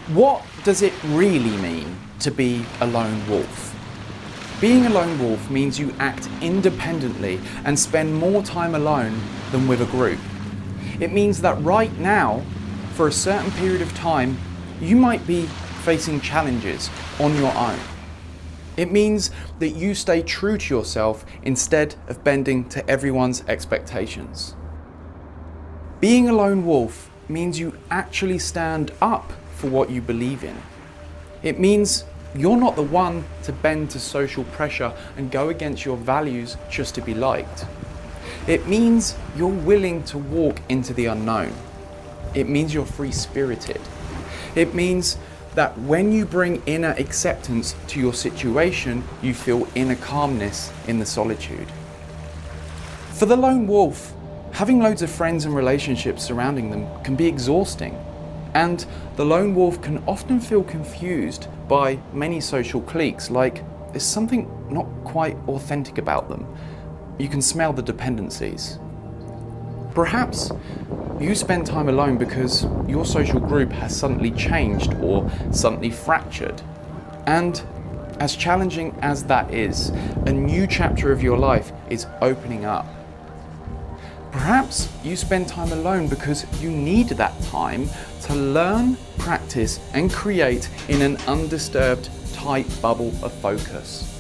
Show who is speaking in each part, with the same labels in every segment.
Speaker 1: What does it really mean to be a lone wolf? Being a lone wolf means you act independently and spend more time alone than with a group. It means that right now, for a certain period of time, you might be facing challenges on your own. It means that you stay true to yourself instead of bending to everyone's expectations. Being a lone wolf means you actually stand up for what you believe in. It means you're not the one to bend to social pressure and go against your values just to be liked. It means you're willing to walk into the unknown. It means you're free-spirited. It means that when you bring inner acceptance to your situation, you feel inner calmness in the solitude. For the lone wolf, having loads of friends and relationships surrounding them can be exhausting. And the lone wolf can often feel confused by many social cliques, like there's something not quite authentic about them. You can smell the dependencies. Perhaps you spend time alone because your social group has suddenly changed or suddenly fractured. And as challenging as that is, a new chapter of your life is opening up. Perhaps you spend time alone because you need that time to learn, practice, and create in an undisturbed, tight bubble of focus.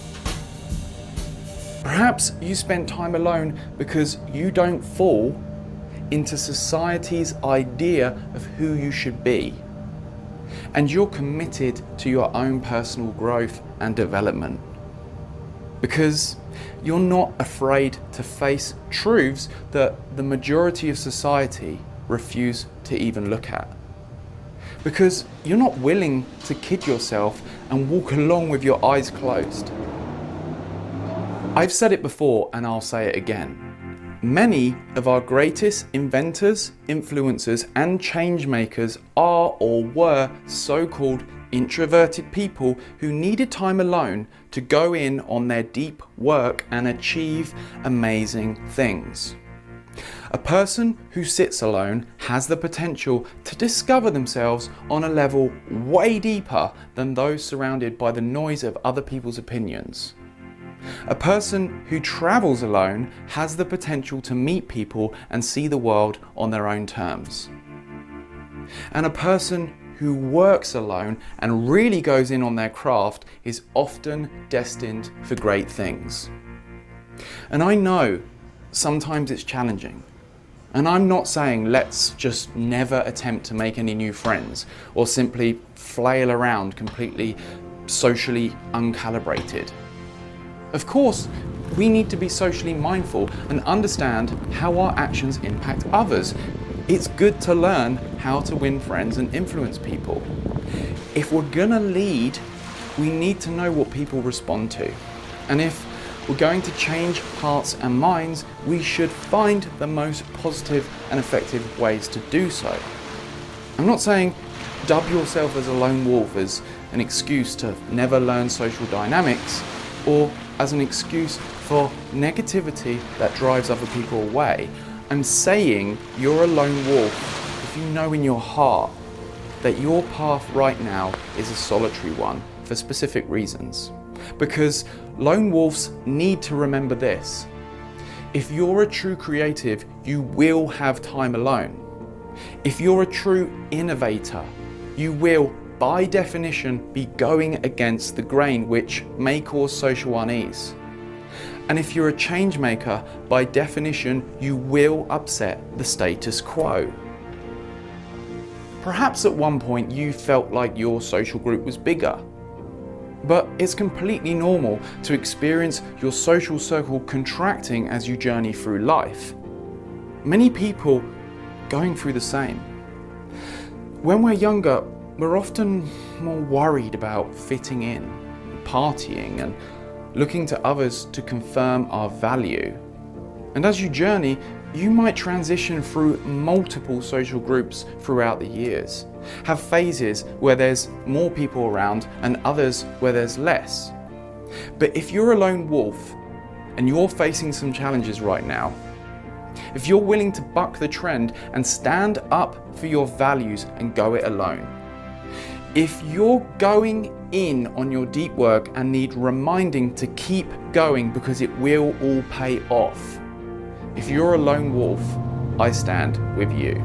Speaker 1: Perhaps you spend time alone because you don't fall into society's idea of who you should be, and you're committed to your own personal growth and development. Because you're not afraid to face truths that the majority of society refuse to even look at. Because you're not willing to kid yourself and walk along with your eyes closed. I've said it before and I'll say it again. Many of our greatest inventors, influencers, and change makers are or were so-called introverted people who needed time alone to go in on their deep work and achieve amazing things. A person who sits alone has the potential to discover themselves on a level way deeper than those surrounded by the noise of other people's opinions. A person who travels alone has the potential to meet people and see the world on their own terms. And a person who works alone and really goes in on their craft is often destined for great things. And I know sometimes it's challenging. And I'm not saying let's just never attempt to make any new friends or simply flail around completely socially uncalibrated. Of course, we need to be socially mindful and understand how our actions impact others. It's good to learn how to win friends and influence people. If we're gonna lead, we need to know what people respond to. And if we're going to change hearts and minds, we should find the most positive and effective ways to do so. I'm not saying dub yourself as a lone wolf as an excuse to never learn social dynamics or as an excuse for negativity that drives other people away. I'm saying you're a lone wolf if you know in your heart that your path right now is a solitary one for specific reasons. Because lone wolves need to remember this. If you're a true creative, you will have time alone. If you're a true innovator, you will, by definition, be going against the grain, which may cause social unease. And if you're a change maker, by definition, you will upset the status quo. Perhaps at one point you felt like your social group was bigger. But it's completely normal to experience your social circle contracting as you journey through life. Many people going through the same. When we're younger, we're often more worried about fitting in, partying, and looking to others to confirm our value. And as you journey, you might transition through multiple social groups throughout the years, have phases where there's more people around and others where there's less. But if you're a lone wolf and you're facing some challenges right now, if you're willing to buck the trend and stand up for your values and go it alone, If you're going in on your deep work and need reminding to keep going because it will all pay off, if you're a lone wolf, I stand with you.